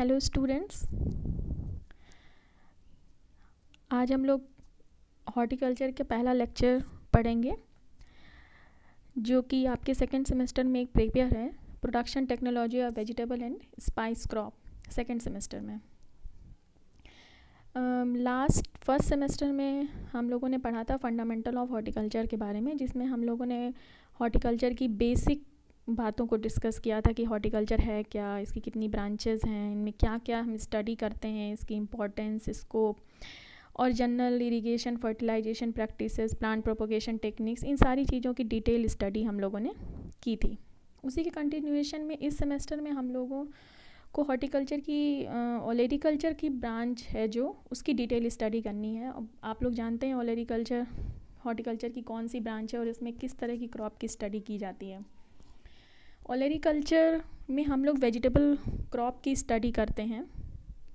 Hello students, आज हम लोग हॉर्टिकल्चर के पहला लेक्चर पढ़ेंगे जो कि आपके सेकंड सेमेस्टर में एक पेपर है, production technology of vegetable and spice crop, second semester में। फर्स्ट सेमेस्टर में हम लोगों ने पढ़ा था फंडामेंटल ऑफ हॉर्टिकल्चर के बारे में, जिसमें हम लोगों ने हॉर्टिकल्चर की बेसिक बातों को डिस्कस किया था कि हॉर्टिकल्चर है क्या, इसकी कितनी ब्रांचेस हैं, इनमें क्या क्या हम स्टडी करते हैं, इसकी इम्पोर्टेंस, स्कोप और general irrigation, fertilization practices, plant propagation techniques, इन सारी चीज़ों की डिटेल स्टडी हम लोगों ने की थी। उसी के कंटिन्यूएशन में इस सेमेस्टर में हम लोगों को हॉर्टिकल्चर की ओलेरीकल्चर की ब्रांच है जो उसकी डिटेल स्टडी करनी है। अब आप लोग जानते हैं ओलेरीकल्चर हॉर्टिकल्चर की कौन सी ब्रांच है और इसमें किस तरह की क्रॉप की स्टडी की जाती है। ओलेरीकल्चर में हम लोग वेजिटेबल क्रॉप की स्टडी करते हैं,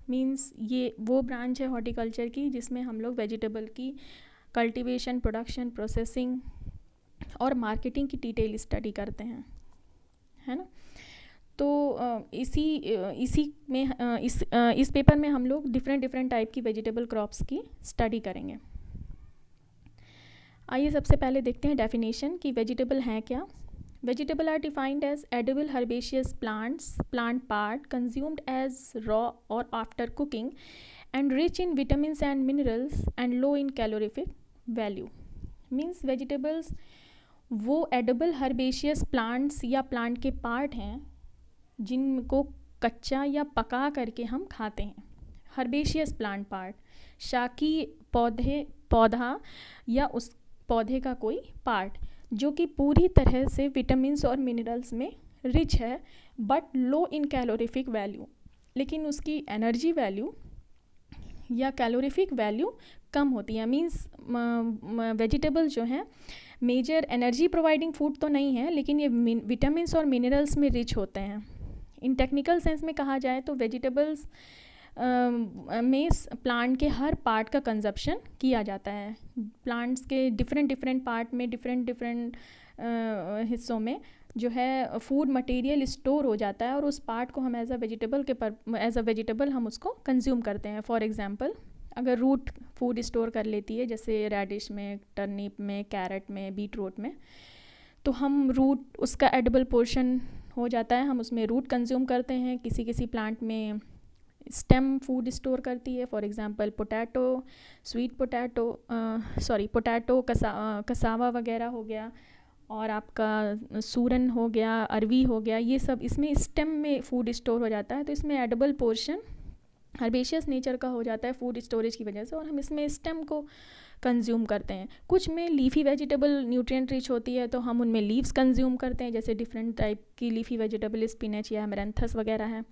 मींस ये वो ब्रांच है हॉर्टिकल्चर की जिसमें हम लोग वेजिटेबल की कल्टीवेशन, प्रोडक्शन, प्रोसेसिंग और मार्केटिंग की डिटेल स्टडी करते हैं, है ना। तो इसी में इस पेपर में हम लोग डिफरेंट टाइप की वेजिटेबल क्रॉप्स की स्टडी करेंगे। आइए सबसे पहले देखते हैं डेफिनेशन कि वेजिटेबल हैं क्या। Vegetable are defined as edible herbaceous plants, plant part consumed as raw or after cooking, and rich in vitamins and minerals and low in calorific value. Means vegetables वो edible herbaceous plants या plant के part हैं जिनको कच्चा या पका करके हम खाते हैं। herbaceous plant part, शाकी पौधा या उस पौधे का कोई पार्ट जो कि पूरी तरह से विटामिन्स और मिनरल्स में रिच है, but low in calorific value, लेकिन उसकी एनर्जी वैल्यू या कैलोरीफिक वैल्यू कम होती है। मींस वेजिटेबल जो हैं मेजर एनर्जी प्रोवाइडिंग फूड तो नहीं है, लेकिन ये विटामिन्स और मिनरल्स में रिच होते हैं। इन टेक्निकल सेंस में कहा जाए तो वेजिटेबल्स में प्लांट के हर पार्ट का कंजप्शन किया जाता है। प्लांट्स के डिफरेंट पार्ट में डिफरेंट हिस्सों में जो है फूड मटेरियल स्टोर हो जाता है और उस पार्ट को हम एज अ वेजिटेबल हम उसको कंज्यूम करते हैं। फॉर एग्जांपल, अगर रूट फूड स्टोर कर लेती है जैसे रेडिश में, टर्निप में, कैरेट में, बीट रूट में, तो हम रूट उसका एडिबल पोर्शन हो जाता है, हम उसमें रूट कंज्यूम करते हैं। किसी प्लांट में स्टेम फूड स्टोर करती है, for example potato, sweet potato, cassava वगैरह हो गया, और आपका सूरन हो गया, अरवी हो गया, ये सब इसमें स्टेम में फूड स्टोर हो जाता है। तो इसमें एडिबल पोर्शन हर्बेशियस नेचर का हो जाता है फूड स्टोरेज की वजह से, और हम इसमें स्टेम को कंज्यूम करते हैं। कुछ में लीफी वेजिटेबल न्यूट्रिएंट रिच होती है तो हम उनमें लीव्स कंज्यूम करते हैं, जैसे डिफरेंट टाइप की लीफी वेजिटेबल स्पिनच या एमरैंथस वगैरह है।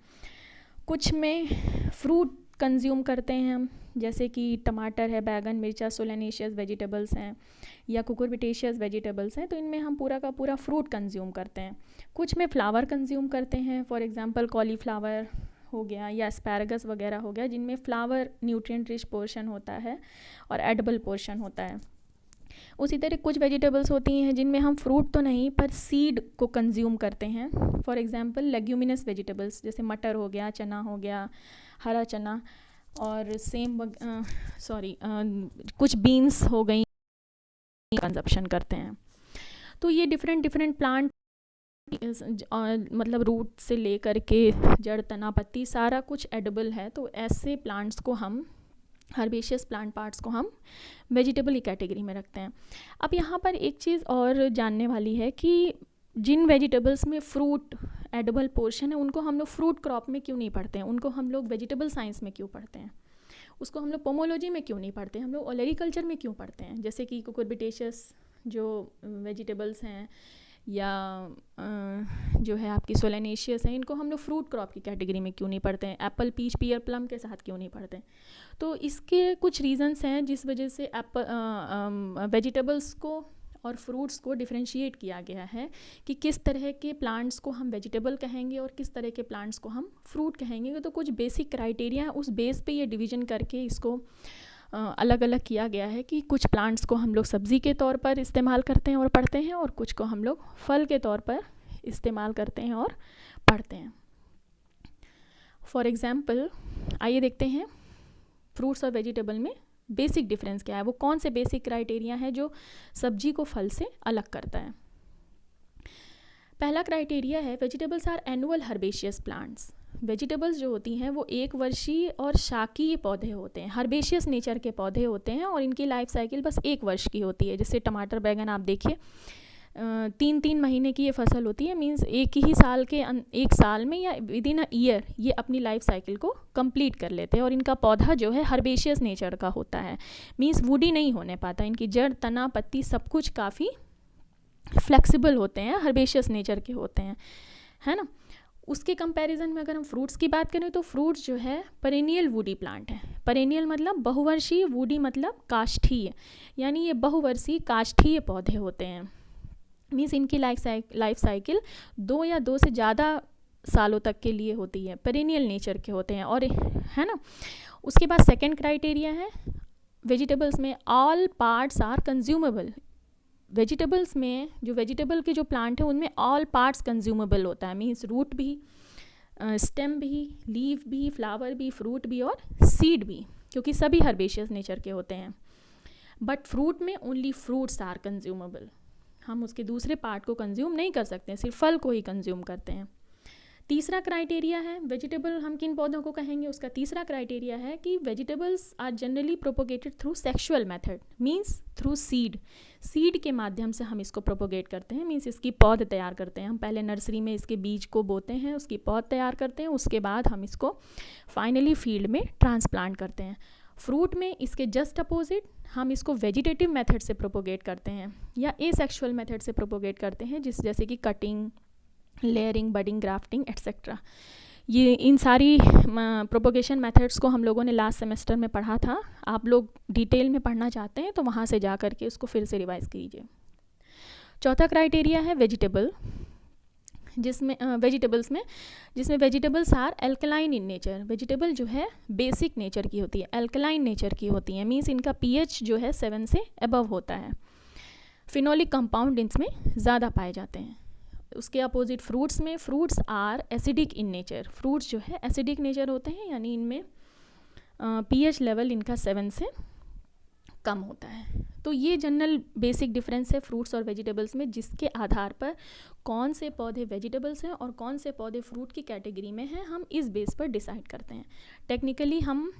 कुछ में फ्रूट कंज्यूम करते हैं हम, जैसे कि टमाटर है, बैगन, मिर्चा, सोलेनेशियस वेजिटेबल्स हैं या कुकुरबिटेशियस वेजिटेबल्स हैं, तो इनमें हम पूरा का पूरा फ्रूट कंज्यूम करते हैं। कुछ में फ्लावर कंज्यूम करते हैं, फॉर एग्जांपल कॉलीफ्लावर हो गया या एस्पैरागस वगैरह हो गया, जिनमें फ्लावर न्यूट्रिएंट रिच पोर्शन होता है और एडिबल पोर्शन होता है। उसी तरह कुछ वेजिटेबल्स होती हैं जिनमें हम फ्रूट तो नहीं पर सीड को कंज्यूम करते हैं, फॉर एग्जांपल लेग्यूमिनस वेजिटेबल्स जैसे मटर हो गया, चना हो गया, हरा चना, और कुछ बीन्स हो गई, कंजप्शन करते हैं। तो ये डिफरेंट प्लांट मतलब रूट से लेकर के जड़, तना, पत्ती सारा कुछ एडिबल है। तो ऐसे प्लांट्स को हम, हर्बेशियस प्लांट पार्ट्स को हम वेजिटेबल कैटेगरी में रखते हैं। अब यहाँ पर एक चीज़ और जानने वाली है कि जिन वेजिटेबल्स में फ्रूट एडिबल पोर्शन है उनको हम लोग फ्रूट क्रॉप में क्यों नहीं पढ़ते हैं, उनको हम लोग वेजिटेबल साइंस में क्यों पढ़ते हैं, उसको हम लोग पोमोलॉजी में क्यों नहीं पढ़ते, हम लोग ओलेरीकल्चर में क्यों पढ़ते हैं। जैसे कि कुकुरबिटेशियस जो वेजिटेबल्स हैं या जो है आपकी सोलेनेशियस हैं, इनको हम लोग फ्रूट क्रॉप की कैटेगरी में क्यों नहीं पढ़ते हैं, एप्पल, पीच, पियर, प्लम के साथ क्यों नहीं पढ़ते हैं। तो इसके कुछ रीज़न्स हैं जिस वजह से वेजिटेबल्स को और फ्रूट्स को डिफरेंशिएट किया गया है कि किस तरह के प्लांट्स को हम वेजिटेबल कहेंगे और किस तरह के प्लांट्स को हम फ्रूट कहेंगे। तो कुछ बेसिक क्राइटेरिया है, उस बेस पे ये डिवीज़न करके इसको अलग अलग किया गया है कि कुछ प्लांट्स को हम लोग सब्ज़ी के तौर पर इस्तेमाल करते हैं और पढ़ते हैं, और कुछ को हम लोग फल के तौर पर इस्तेमाल करते हैं और पढ़ते हैं। फॉर एग्जाम्पल आइए देखते हैं फ्रूट्स और वेजिटेबल में बेसिक डिफरेंस क्या है, वो कौन से बेसिक क्राइटेरिया है जो सब्जी को फल से अलग करता है। पहला क्राइटेरिया है vegetables are annual herbaceous plants. Vegetables जो होती हैं वो एक वर्षीय और शाकीय पौधे होते हैं, हर्बेशियस नेचर के पौधे होते हैं और इनकी लाइफ साइकिल बस 1 वर्ष की होती है। जैसे टमाटर बैगन आप देखिए 3-3 महीने की ये फसल होती है, मींस एक साल में या विद इन अ ईयर ये अपनी लाइफ साइकिल को कंप्लीट कर लेते हैं। और इनका पौधा जो है हर्बेशियस नेचर का होता है, मींस वुडी नहीं होने पाता। इनकी जड़, तना, पत्ती सब कुछ काफ़ी फ्लेक्सिबल होते हैं, हर्बेशियस नेचर के होते हैं, है ना। उसके कंपैरिजन में अगर हम फ्रूट्स की बात करें तो फ्रूट्स जो है पेरेनियल वुडी प्लांट है। पेरेनियल मतलब बहुवर्षीय, वुडी मतलब काष्ठीय, यानी ये बहुवर्षीय काष्ठीय पौधे होते हैं। मीन्स इनकी लाइफ साइकिल 2 या 2 से ज़्यादा सालों तक के लिए होती है, पेरेनियल नेचर के होते हैं, और है ना। उसके बाद सेकंड क्राइटेरिया है वेजिटेबल्स में all parts are consumable. Vegetables में जो वेजिटेबल के जो प्लांट है उनमें ऑल पार्ट्स कंज्यूमेबल होता है, मीन्स रूट भी, स्टेम भी, लीफ भी, फ्लावर भी, फ्रूट भी और सीड भी, क्योंकि सभी हर्बेशियस नेचर के होते हैं। बट फ्रूट में ओनली फ्रूट्स आर कंज्यूमेबल, हम उसके दूसरे पार्ट को कंज्यूम नहीं कर सकते हैं, सिर्फ फल को ही कंज्यूम करते हैं। तीसरा क्राइटेरिया है वेजिटेबल हम किन पौधों को कहेंगे, उसका तीसरा क्राइटेरिया है कि vegetables are generally propagated through sexual method, means through seed के माध्यम से हम इसको प्रोपोगेट करते हैं, मींस इसकी पौध तैयार करते हैं। हम पहले नर्सरी में इसके बीज को बोते हैं, उसकी पौध तैयार करते हैं, उसके बाद हम इसको फाइनली फील्ड में ट्रांसप्लांट करते हैं। फ्रूट में इसके जस्ट अपोजिट हम इसको वेजिटेटिव मेथड से प्रोपोगेट करते हैं या एसेक्सुअल मेथड से प्रोपोगेट करते हैं, जैसे कि cutting, layering, budding, grafting etcetera. ये इन सारी प्रोपोगेशन मेथड्स को हम लोगों ने लास्ट सेमेस्टर में पढ़ा था। आप लोग डिटेल में पढ़ना चाहते हैं तो वहाँ से जा कर के उसको फिर से रिवाइज कीजिए। चौथा क्राइटेरिया है वेजिटेबल्स में जिसमें vegetables are alkaline in nature. Vegetable जो है बेसिक नेचर की होती है, एल्कलाइन नेचर की होती है, मीन्स इनका pH जो है 7 से अबव होता है। फिनोलिक कंपाउंड इनमें ज़्यादा पाए जाते हैं। उसके अपोजिट फ्रूट्स में fruits are acidic in nature. Fruits जो है एसिडिक नेचर होते हैं, यानी इनमें pH लेवल इनका 7 से कम होता है। तो ये जनरल बेसिक डिफरेंस है फ्रूट्स और वेजिटेबल्स में, जिसके आधार पर कौन से पौधे वेजिटेबल्स हैं और कौन से पौधे फ्रूट की कैटेगरी में हैं, हम इस बेस पर डिसाइड करते हैं। टेक्निकली हम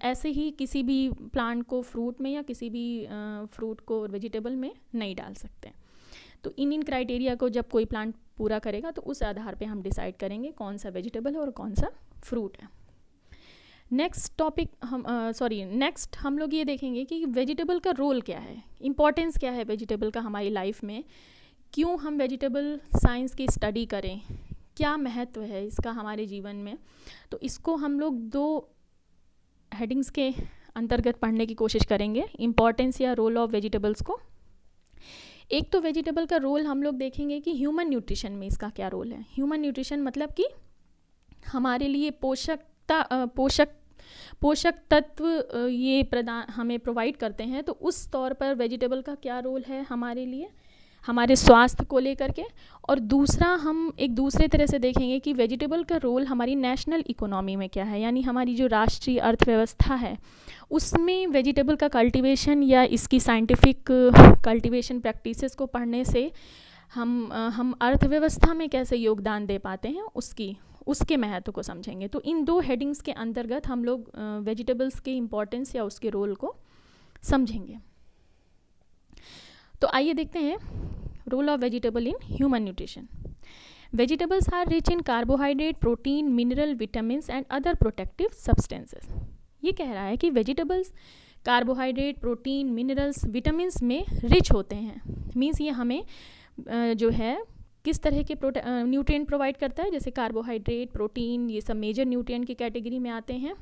ऐसे ही किसी भी प्लांट को फ्रूट में या किसी भी फ्रूट को वेजिटेबल में नहीं डाल सकते। तो इन क्राइटेरिया को जब कोई प्लांट पूरा करेगा तो उस आधार पे हम डिसाइड करेंगे कौन सा वेजिटेबल है और कौन सा फ्रूट है। नेक्स्ट हम लोग ये देखेंगे कि वेजिटेबल का रोल क्या है, इम्पॉर्टेंस क्या है वेजिटेबल का हमारी लाइफ में, क्यों हम वेजिटेबल साइंस की स्टडी करें, क्या महत्व है इसका हमारे जीवन में। तो इसको हम लोग 2 हेडिंग्स के अंतर्गत पढ़ने की कोशिश करेंगे, इम्पॉर्टेंस या रोल ऑफ वेजिटेबल्स को। एक तो वेजिटेबल का रोल हम लोग देखेंगे कि ह्यूमन न्यूट्रिशन में इसका क्या रोल है। ह्यूमन न्यूट्रिशन मतलब कि हमारे लिए पोषक तत्व ये हमें प्रोवाइड करते हैं, तो उस तौर पर वेजिटेबल का क्या रोल है हमारे लिए, हमारे स्वास्थ्य को लेकर के। और दूसरा हम एक दूसरे तरह से देखेंगे कि वेजिटेबल का रोल हमारी नेशनल इकोनॉमी में क्या है, यानी हमारी जो राष्ट्रीय अर्थव्यवस्था है उसमें वेजिटेबल का कल्टीवेशन या इसकी साइंटिफिक कल्टीवेशन प्रैक्टिसेस को पढ़ने से हम अर्थव्यवस्था में कैसे योगदान दे पाते हैं उसके महत्व को समझेंगे। तो इन 2 हेडिंग्स के अंतर्गत हम लोग वेजिटेबल्स के इम्पोर्टेंस या उसके रोल को समझेंगे। तो आइए देखते हैं role of vegetable in human nutrition. Vegetables are rich in carbohydrate, protein, mineral, vitamins and other protective substances. ये कह रहा है कि vegetables carbohydrate, protein, minerals, vitamins में रिच होते हैं। मीन्स ये हमें जो है किस तरह के न्यूट्रिएंट प्रोवाइड करता है, जैसे कार्बोहाइड्रेट, प्रोटीन, ये सब मेजर न्यूट्रिएंट की कैटेगरी में आते हैं,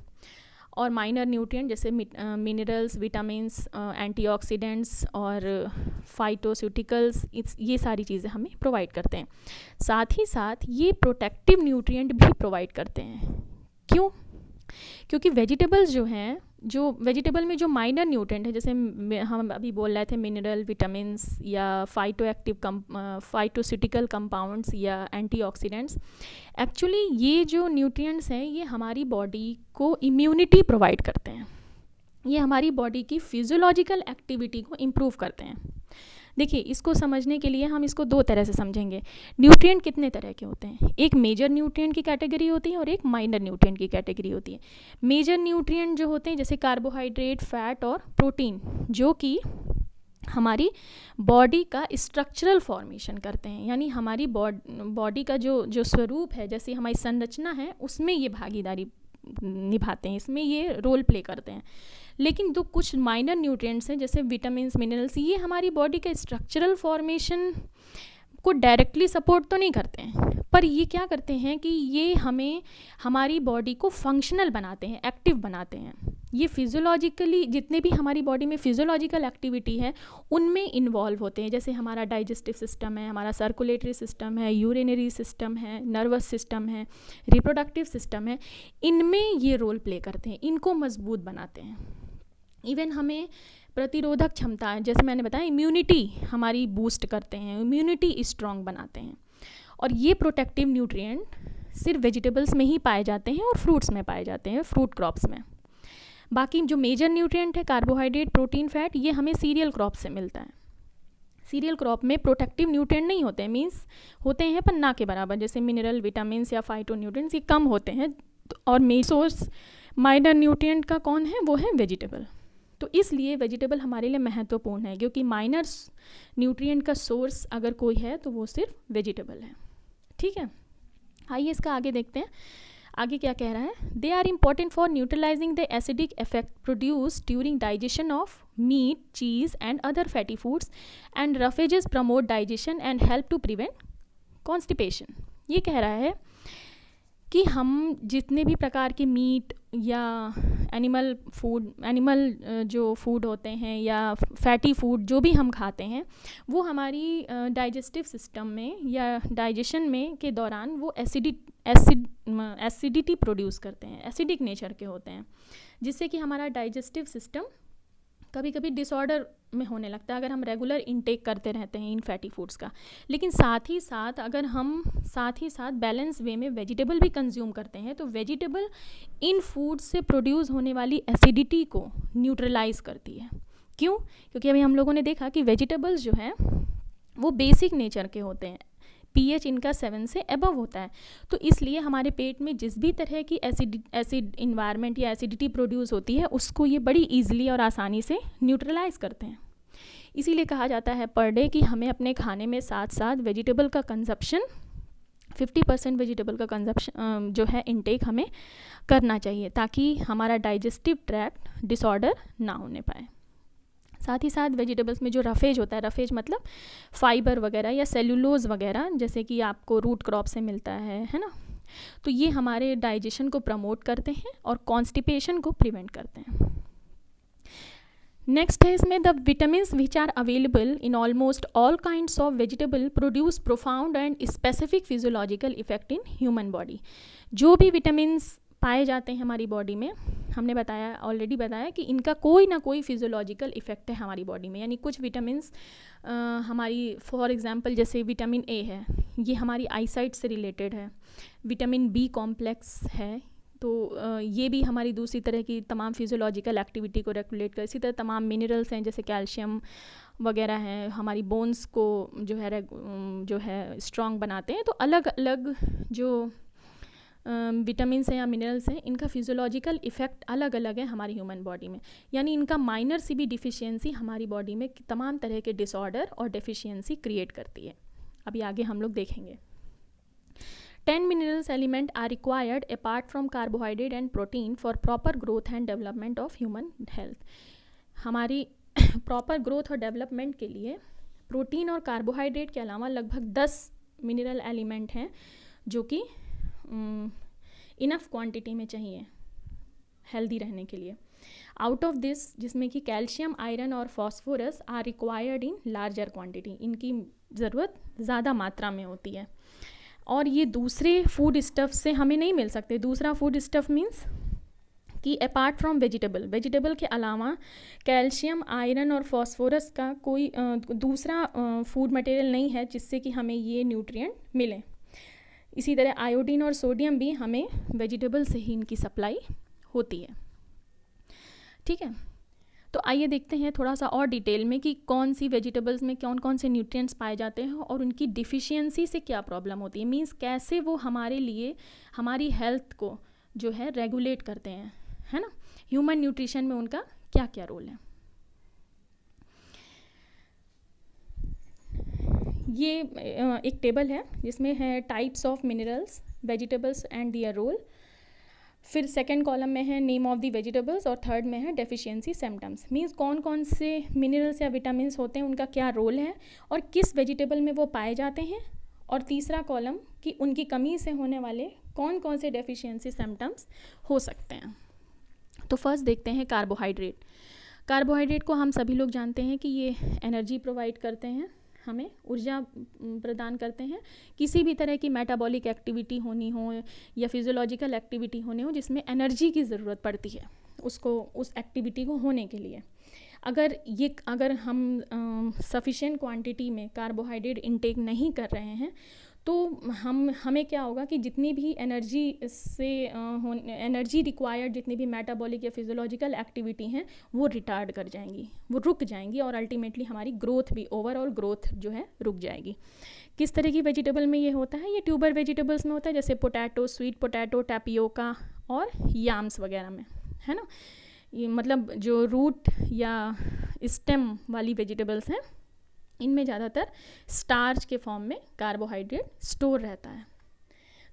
और माइनर न्यूट्रिएंट जैसे मिनरल्स, विटामिन्स, एंटीऑक्सीडेंट्स और फाइटोस्यूटिकल्स, ये सारी चीज़ें हमें प्रोवाइड करते हैं। साथ ही साथ ये प्रोटेक्टिव न्यूट्रिएंट भी प्रोवाइड करते हैं। क्यों? क्योंकि वेजिटेबल्स जो हैं जो वेजिटेबल में जो माइनर न्यूट्रिएंट है, जैसे हम अभी बोल रहे थे मिनरल, विटामिन्स या फाइटोसिटिकल कंपाउंड्स या एंटीऑक्सीडेंट्स, एक्चुअली ये जो न्यूट्रिएंट्स हैं ये हमारी बॉडी को इम्यूनिटी प्रोवाइड करते हैं, ये हमारी बॉडी की फिजियोलॉजिकल एक्टिविटी को इम्प्रूव करते हैं। देखिए, इसको समझने के लिए हम इसको दो तरह से समझेंगे। न्यूट्रिएंट कितने तरह के होते हैं, एक मेजर न्यूट्रिएंट की कैटेगरी होती है और एक माइनर न्यूट्रिएंट की कैटेगरी होती है। मेजर न्यूट्रिएंट जो होते हैं जैसे कार्बोहाइड्रेट, फैट और प्रोटीन, जो कि हमारी बॉडी का स्ट्रक्चरल फॉर्मेशन करते हैं, यानी हमारी बॉडी का जो स्वरूप है, जैसे हमारी संरचना है, उसमें ये भागीदारी निभाते हैं, इसमें ये रोल प्ले करते हैं। लेकिन जो कुछ माइनर न्यूट्रिएंट्स हैं जैसे विटामिन्स, मिनरल्स, ये हमारी बॉडी के स्ट्रक्चरल फॉर्मेशन को डायरेक्टली सपोर्ट तो नहीं करते हैं, पर ये क्या करते हैं कि ये हमें हमारी बॉडी को फंक्शनल बनाते हैं, एक्टिव बनाते हैं। ये फिजियोलॉजिकली जितने भी हमारी बॉडी में फिजियोलॉजिकल एक्टिविटी है उनमें इन्वॉल्व होते हैं, जैसे हमारा डाइजेस्टिव सिस्टम है, हमारा सर्कुलेटरी सिस्टम है, यूरिनरी सिस्टम है, नर्वस सिस्टम है, रिप्रोडक्टिव सिस्टम है, इनमें ये रोल प्ले करते हैं, इनको मजबूत बनाते हैं। इवन हमें प्रतिरोधक क्षमता, जैसे मैंने बताया, इम्यूनिटी हमारी बूस्ट करते हैं, इम्यूनिटी स्ट्रॉन्ग बनाते हैं। और ये प्रोटेक्टिव न्यूट्रिएंट सिर्फ वेजिटेबल्स में ही पाए जाते हैं और फ्रूट्स में पाए जाते हैं, फ्रूट क्रॉप्स में। बाकी जो मेजर न्यूट्रिएंट है कार्बोहाइड्रेट, प्रोटीन, फैट, ये हमें सीरियल क्रॉप से मिलता है। सीरियल क्रॉप में प्रोटेक्टिव न्यूट्रिएंट नहीं होते हैं, मीन्स होते हैं पर ना के बराबर, जैसे मिनरल, विटामिन्स या फाइटोन्यूट्रिएंट्स, ये कम होते हैं। और मेन सोर्स माइनर न्यूट्रिएंट का कौन है, वो है वेजिटेबल। तो इसलिए वेजिटेबल हमारे लिए महत्वपूर्ण है, क्योंकि माइनर न्यूट्रिएंट का सोर्स अगर कोई है तो वो सिर्फ वेजिटेबल है। ठीक है, आइए इसका आगे देखते हैं। आगे क्या कह रहा है, they are important for neutralising the acidic effect produce during digestion of meat, cheese and other fatty foods and roughages promote digestion and help to prevent constipation. ये कह रहा है कि हम जितने भी प्रकार के मीट या एनिमल जो फूड होते हैं या फैटी फूड जो भी हम खाते हैं, वो हमारी डाइजेस्टिव सिस्टम में या डाइजेशन में के दौरान वो एसिडिटी प्रोड्यूस करते हैं, एसिडिक नेचर के होते हैं, जिससे कि हमारा डाइजेस्टिव सिस्टम कभी कभी डिसऑर्डर में होने लगता है अगर हम रेगुलर इनटेक करते रहते हैं इन फैटी फूड्स का। लेकिन साथ ही साथ अगर हम बैलेंस वे में वेजिटेबल भी कंज्यूम करते हैं तो वेजिटेबल इन फूड से प्रोड्यूस होने वाली एसिडिटी को न्यूट्रलाइज करती है। क्यों? क्योंकि अभी हम लोगों ने देखा कि वेजिटेबल्स जो हैं वो बेसिक नेचर के होते हैं, pH इनका 7 से अबव होता है, तो इसलिए हमारे पेट में जिस भी तरह की एसिड इन्वायरमेंट या एसिडिटी प्रोड्यूस होती है उसको ये बड़ी ईजिली और आसानी से न्यूट्रलाइज करते हैं। इसीलिए कहा जाता है पर डे कि हमें अपने खाने में साथ साथ वेजिटेबल का कंजप्शन 50% वेजिटेबल का कंजप्शन जो है इनटेक हमें करना चाहिए, ताकि हमारा डाइजेस्टिव ट्रैक्ट डिसऑर्डर ना होने पाए। साथ ही साथ वेजिटेबल्स में जो रफेज होता है, रफेज मतलब फाइबर वगैरह या सेलुलोज वगैरह, जैसे कि आपको रूट क्रॉप से मिलता है ना, तो ये हमारे डाइजेशन को प्रमोट करते हैं और कॉन्स्टिपेशन को प्रिवेंट करते हैं। नेक्स्ट है इसमें the vitamins which are available in almost all kinds of vegetable produce profound and specific physiological effect in human body. जो भी विटामिन्स पाए जाते हैं हमारी बॉडी में, हमने ऑलरेडी बताया कि इनका कोई ना कोई फिजियोलॉजिकल इफेक्ट है हमारी बॉडी में। यानी कुछ विटामिन्स हमारी, फॉर एग्जांपल जैसे विटामिन ए है, ये हमारी आईसाइट से रिलेटेड है। विटामिन बी कॉम्प्लेक्स है, तो ये भी हमारी दूसरी तरह की तमाम फिजियोलॉजिकल एक्टिविटी को रेगुलेट कर। इसी तरह तमाम मिनरल्स हैं जैसे कैल्शियम वगैरह हैं, हमारी बोन्स को जो है स्ट्रॉन्ग बनाते हैं। तो अलग अलग जो विटामिन्स हैं या मिनरल्स हैं, इनका फिजियोलॉजिकल इफेक्ट अलग अलग है हमारी ह्यूमन बॉडी में। यानी इनका माइनर सी भी डिफिशियंसी हमारी बॉडी में तमाम तरह के डिसऑर्डर और डेफिशिएंसी क्रिएट करती है। अभी आगे हम लोग देखेंगे। 10 minerals element are required apart from carbohydrate and protein for proper growth and development of human health। हमारी प्रॉपर ग्रोथ और डेवलपमेंट के लिए प्रोटीन और कार्बोहाइड्रेट के अलावा लगभग 10 मिनरल एलिमेंट हैं जो कि इनफ क्वांटिटी में चाहिए हेल्दी रहने के लिए। आउट ऑफ दिस, जिसमें कि कैल्शियम, आयरन और phosphorus are required in larger quantity, इनकी ज़रूरत ज़्यादा मात्रा में होती है और ये दूसरे फूड स्टफ से हमें नहीं मिल सकते। दूसरा फूड स्टफ मीन्स कि अपार्ट फ्रॉम वेजिटेबल के अलावा कैल्शियम, आयरन और फॉस्फोरस का कोई दूसरा फूड मटेरियल नहीं है जिससे कि हमें ये न्यूट्रिएंट मिले। इसी तरह आयोडीन और सोडियम भी हमें वेजिटेबल से ही इनकी सप्लाई होती है। ठीक है, तो आइए देखते हैं थोड़ा सा और डिटेल में कि कौन सी वेजिटेबल्स में कौन कौन से न्यूट्रिएंट्स पाए जाते हैं और उनकी डिफिशियंसी से क्या प्रॉब्लम होती है, मींस कैसे वो हमारे लिए हमारी हेल्थ को जो है रेगुलेट करते हैं, है ना। ह्यूमन न्यूट्रिशन में उनका क्या क्या रोल है। ये एक टेबल है जिसमें है types of minerals, vegetables and their role. फिर सेकंड कॉलम में है नेम ऑफ द वेजिटेबल्स और थर्ड में है डेफिशिएंसी सिम्टम्स, मीन्स कौन कौन से मिनरल्स या विटामिन्स होते हैं, उनका क्या रोल है और किस वेजिटेबल में वो पाए जाते हैं। और तीसरा कॉलम कि उनकी कमी से होने वाले कौन कौन से डेफिशिएंसी सिम्टम्स हो सकते हैं। तो फर्स्ट देखते हैं कार्बोहाइड्रेट। कार्बोहाइड्रेट को हम सभी लोग जानते हैं कि ये एनर्जी प्रोवाइड करते हैं, हमें ऊर्जा प्रदान करते हैं। किसी भी तरह की मेटाबॉलिक एक्टिविटी होनी हो या फिजियोलॉजिकल एक्टिविटी होनी हो जिसमें एनर्जी की ज़रूरत पड़ती है उसको, उस एक्टिविटी को होने के लिए, अगर हम सफिशिएंट क्वांटिटी में कार्बोहाइड्रेट इंटेक नहीं कर रहे हैं तो हमें क्या होगा कि जितनी भी एनर्जी रिक्वायर्ड, जितनी भी मेटाबॉलिक या फिजियोलॉजिकल एक्टिविटी हैं वो रिटार्ड कर जाएंगी, वो रुक जाएंगी और अल्टीमेटली हमारी ग्रोथ भी, ओवरऑल ग्रोथ जो है रुक जाएगी। किस तरह की वेजिटेबल में ये होता है, ये ट्यूबर वेजिटेबल्स में होता है, जैसे पोटैटो, स्वीट पोटैटो, टैपियोका और याम्स वगैरह में, है ना। ये मतलब जो रूट या स्टेम वाली वेजिटेबल्स हैं इनमें ज़्यादातर स्टार्च के फॉर्म में कार्बोहाइड्रेट स्टोर रहता है।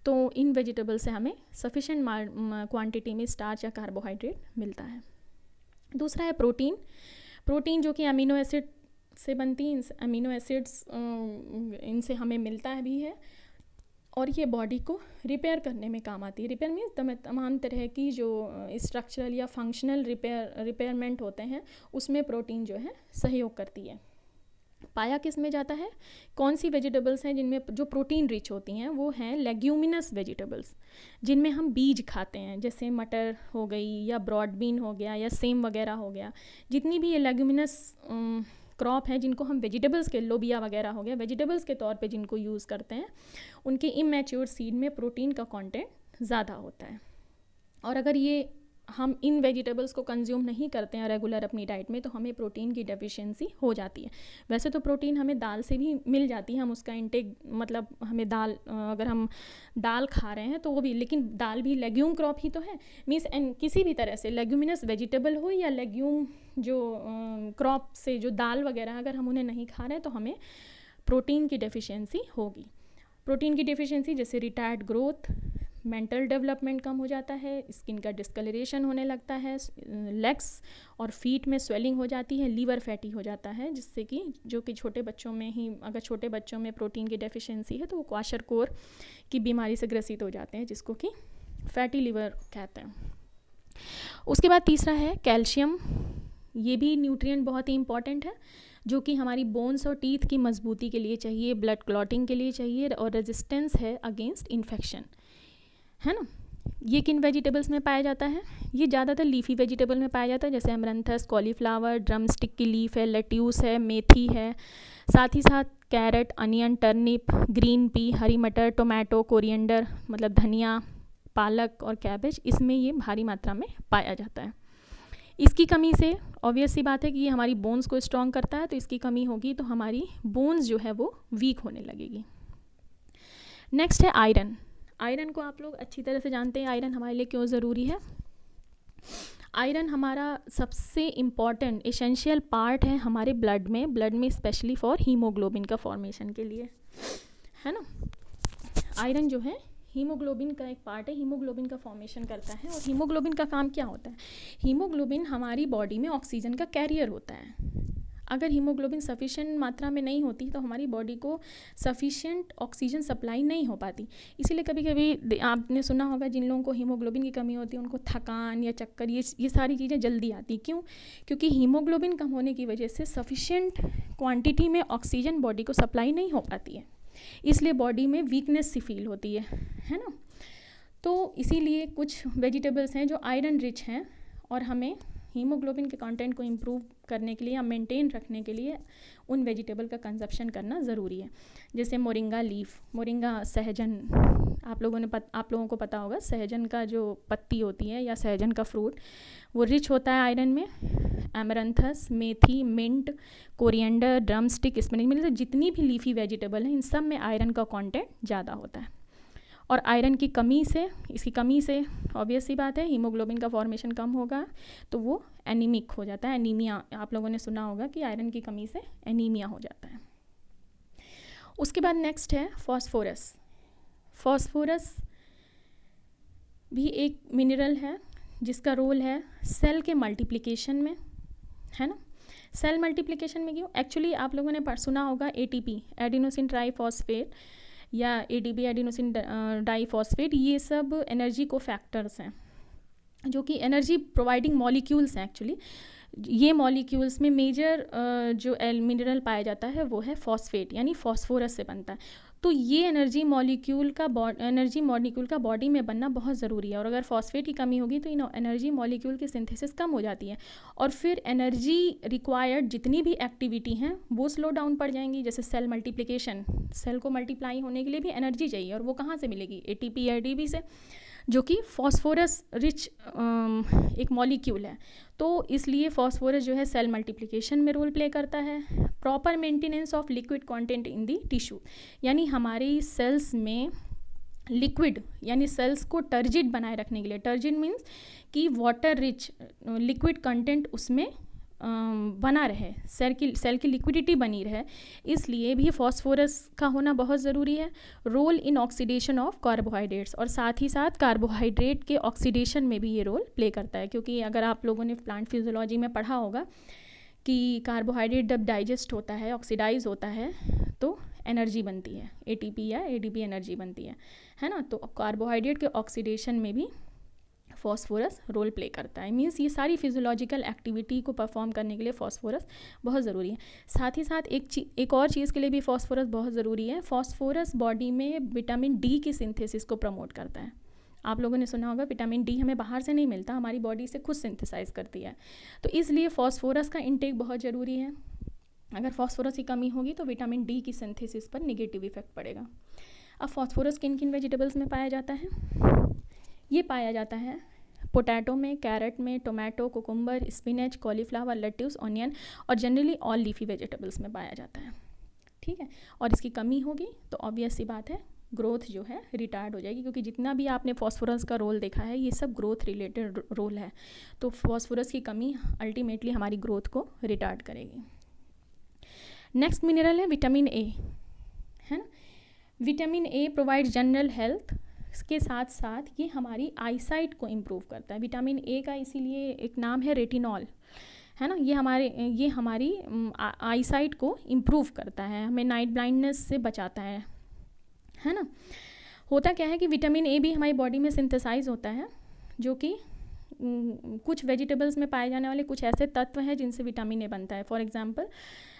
तो इन वेजिटेबल से हमें सफिशेंट क्वांटिटी में स्टार्च या कार्बोहाइड्रेट मिलता है। दूसरा है प्रोटीन जो कि अमीनो एसिड से बनती है, अमीनो एसिड्स इनसे हमें मिलता है भी है और ये बॉडी को रिपेयर करने में काम आती है। रिपेयर मीन्स तमाम तरह की जो स्ट्रक्चरल या फंक्शनल रिपेयरमेंट होते हैं उसमें प्रोटीन जो है सहयोग करती है। पाया किस में जाता है, कौन सी वेजिटेबल्स हैं जिनमें जो प्रोटीन रिच होती हैं, वो हैं लेग्यूमिनस वेजिटेबल्स जिनमें हम बीज खाते हैं, जैसे मटर हो गई या ब्रॉड बीन हो गया या सेम वगैरह हो गया। जितनी भी ये लेग्यूमिनस क्रॉप हैं जिनको हम वेजिटेबल्स के, लोबिया वगैरह हो गया, वेजिटेबल्स के तौर पे जिनको यूज़ करते हैं, उनके इमैच्योर सीड में प्रोटीन का कंटेंट ज़्यादा होता है। और अगर ये हम इन वेजिटेबल्स को कंज्यूम नहीं करते हैं रेगुलर अपनी डाइट में तो हमें प्रोटीन की डेफिशिएंसी हो जाती है। वैसे तो प्रोटीन हमें दाल से भी मिल जाती है, हम उसका इंटेक मतलब हमें दाल, अगर हम दाल खा रहे हैं तो वो भी, लेकिन दाल भी लेग्यूम क्रॉप ही तो है, मीन्स किसी भी तरह से लेग्यूमिनस वेजिटेबल हो या लेग्यूम जो क्रॉप से जो दाल वगैरह अगर हम उन्हें नहीं खा रहे हैं तो हमें प्रोटीन की डेफिशिएंसी होगी। प्रोटीन की डेफिशिएंसी जैसे रिटार्ड ग्रोथ, मेंटल डेवलपमेंट कम हो जाता है, स्किन का डिस्कलरेशन होने लगता है, लेग्स और फीट में स्वेलिंग हो जाती है, लीवर फैटी हो जाता है, जिससे कि जो कि छोटे बच्चों में ही, अगर छोटे बच्चों में प्रोटीन की डेफिशिएंसी है तो वो क्वाशरकोर की बीमारी से ग्रसित हो जाते हैं जिसको कि फैटी लीवर कहते हैं। उसके बाद तीसरा है कैल्शियम। ये भी न्यूट्रिएंट बहुत ही इंपॉर्टेंट है जो कि हमारी बोन्स और टीथ की मजबूती के लिए चाहिए, ब्लड क्लॉटिंग के लिए चाहिए और रेजिस्टेंस है अगेंस्ट इन्फेक्शन, है ना। ये किन वेजिटेबल्स में पाया जाता है, ये ज़्यादातर लीफी वेजिटेबल में पाया जाता है, जैसे अमरंथस, कॉलीफ्लावर, ड्रम स्टिक की लीफ है, लेट्यूस है, मेथी है, साथ ही साथ carrot, onion, turnip, green pea, हरी मटर, टोमेटो, कोरिएंडर मतलब धनिया, पालक और कैबेज, इसमें ये भारी मात्रा में पाया जाता है। इसकी कमी से ऑब्वियस सी बात है कि ये हमारी बोन्स को स्ट्रॉन्ग करता है, तो इसकी कमी होगी तो हमारी बोन्स जो है वो वीक होने लगेगी। नेक्स्ट है आयरन। आयरन को आप लोग अच्छी तरह से जानते हैं, आयरन हमारे लिए क्यों ज़रूरी है। आयरन हमारा सबसे इम्पॉर्टेंट एसेंशियल पार्ट है हमारे ब्लड में स्पेशली फॉर हीमोग्लोबिन का फॉर्मेशन के लिए, है ना। आयरन जो है हीमोग्लोबिन का एक पार्ट है, हीमोग्लोबिन का फॉर्मेशन करता है। और हीमोग्लोबिन का काम क्या होता है, हीमोग्लोबिन हमारी बॉडी में ऑक्सीजन का कैरियर होता है। अगर हीमोग्लोबिन सफिशिएंट मात्रा में नहीं होती तो हमारी बॉडी को सफिशिएंट ऑक्सीजन सप्लाई नहीं हो पाती। इसीलिए कभी कभी आपने सुना होगा जिन लोगों को हीमोग्लोबिन की कमी होती है उनको थकान या चक्कर, ये सारी चीज़ें जल्दी आती। क्यों? क्योंकि हीमोग्लोबिन कम होने की वजह से सफिशिएंट क्वांटिटी में ऑक्सीजन बॉडी को सप्लाई नहीं हो पाती है, इसलिए बॉडी में वीकनेस सी फील होती है ना। तो इसीलिए कुछ वेजिटेबल्स हैं जो आयरन रिच हैं और हमें हीमोग्लोबिन के कंटेंट को इम्प्रूव करने के लिए या मेंटेन रखने के लिए उन वेजिटेबल का कंजप्शन करना ज़रूरी है। जैसे मोरिंगा लीफ, मोरिंगा सहजन, आप लोगों को पता होगा सहजन का जो पत्ती होती है या सहजन का फ्रूट, वो रिच होता है आयरन में। एमरंथस, मेथी, mint, coriander, drumstick, spinach, मतलब जितनी भी लीफी वेजिटेबल हैं इन सब में आयरन का कंटेंट ज़्यादा होता है। और आयरन की कमी से, इसकी कमी से ऑब्वियस सी बात है हीमोग्लोबिन का फॉर्मेशन कम होगा तो वो एनीमिक हो जाता है। एनीमिया, आप लोगों ने सुना होगा कि आयरन की कमी से एनीमिया हो जाता है। उसके बाद नेक्स्ट है फॉस्फोरस। फॉस्फोरस भी एक मिनरल है जिसका रोल है सेल के मल्टीप्लिकेशन में, है ना। सेल मल्टीप्लिकेशन में क्यों? एक्चुअली आप लोगों ने सुना होगा एटीपी, एडिनोसिन ट्राईफॉस्फेट, या एडीपी, एडिनोसिन डाईफॉस्फेट, ये सब एनर्जी को फैक्टर्स हैं जो कि एनर्जी प्रोवाइडिंग मॉलिक्यूल्स हैं। एक्चुअली ये मॉलिक्यूल्स में मेजर जो मिनरल पाया जाता है वो है फॉस्फेट, यानी फॉस्फोरस से बनता है। तो ये एनर्जी मॉलिक्यूल का बॉडी में बनना बहुत ज़रूरी है, और अगर फॉस्फेट की कमी होगी तो इन एनर्जी मॉलिक्यूल की सिंथेसिस कम हो जाती है, और फिर एनर्जी रिक्वायर्ड जितनी भी एक्टिविटी हैं वो स्लो डाउन पड़ जाएंगी। जैसे सेल मल्टीप्लिकेशन, सेल को मल्टीप्लाई होने के लिए भी एनर्जी चाहिए, और वो कहाँ से मिलेगी? एटीपी, एडीपी से, जो कि फॉस्फोरस रिच एक मॉलिक्यूल है। तो इसलिए फॉस्फोरस जो है सेल मल्टीप्लिकेशन में रोल प्ले करता है। Proper maintenance of liquid content in the tissue, यानी हमारी सेल्स में लिक्विड यानी सेल्स को टर्जिड बनाए रखने के लिए, टर्जिड मीन्स कि वाटर रिच लिक्विड कंटेंट उसमें बना रहे, सेल की लिक्विडिटी बनी रहे, इसलिए भी फॉस्फोरस का होना बहुत ज़रूरी है। Role in oxidation of carbohydrates, और साथ ही साथ कार्बोहाइड्रेट के ऑक्सीडेशन में भी ये रोल प्ले करता है, क्योंकि अगर आप लोगों ने प्लांट फिजियोलॉजी में पढ़ा होगा कि कार्बोहाइड्रेट जब डाइजेस्ट होता है, ऑक्सीडाइज होता है, तो एनर्जी बनती है, एटीपी या एडीपी एनर्जी बनती है ना। तो कार्बोहाइड्रेट के ऑक्सीडेशन में भी फॉस्फोरस रोल प्ले करता है। मीन्स ये सारी फिजियोलॉजिकल एक्टिविटी को परफॉर्म करने के लिए फॉस्फोरस बहुत ज़रूरी है। साथ ही साथ एक और चीज़ के लिए भी फॉस्फोरस बहुत ज़रूरी है। फॉस्फोरस बॉडी में विटामिन डी की सिंथेसिस को प्रमोट करता है। आप लोगों ने सुना होगा विटामिन डी हमें बाहर से नहीं मिलता, हमारी बॉडी से खुद सिंथेसाइज करती है, तो इसलिए फॉस्फोरस का इंटेक बहुत ज़रूरी है। अगर फॉस्फोरस की कमी होगी तो विटामिन डी की सिंथेसिस पर निगेटिव इफेक्ट पड़ेगा। अब फॉस्फोरस किन किन वेजिटेबल्स में पाया जाता है? ये पाया जाता है पोटैटो में, कैरेट में, tomato, cucumber, spinach, cauliflower, lettuce, onion, और जनरली ऑल लीफी वेजिटेबल्स में पाया जाता है। ठीक है, और इसकी कमी होगी तो ऑब्वियस सी बात है ग्रोथ जो है रिटार्ड हो जाएगी, क्योंकि जितना भी आपने फॉस्फोरस का रोल देखा है ये सब ग्रोथ रिलेटेड रोल है। तो फॉस्फोरस की कमी अल्टीमेटली हमारी ग्रोथ को रिटार्ड करेगी। नेक्स्ट मिनरल है विटामिन ए, है ना। Vitamin A provide general health, इसके साथ साथ ये हमारी आईसाइट को इम्प्रूव करता है। विटामिन ए का इसीलिए एक नाम है रेटिनॉल, है ना। ये हमारी आईसाइट को इम्प्रूव करता है, हमें नाइट ब्लाइंडनेस से बचाता है ना। होता क्या है कि विटामिन ए भी हमारी बॉडी में सिंथेसाइज होता है, जो कि कुछ वेजिटेबल्स में पाए जाने वाले कुछ ऐसे तत्व हैं जिनसे विटामिन ए बनता है। फॉर एग्जांपल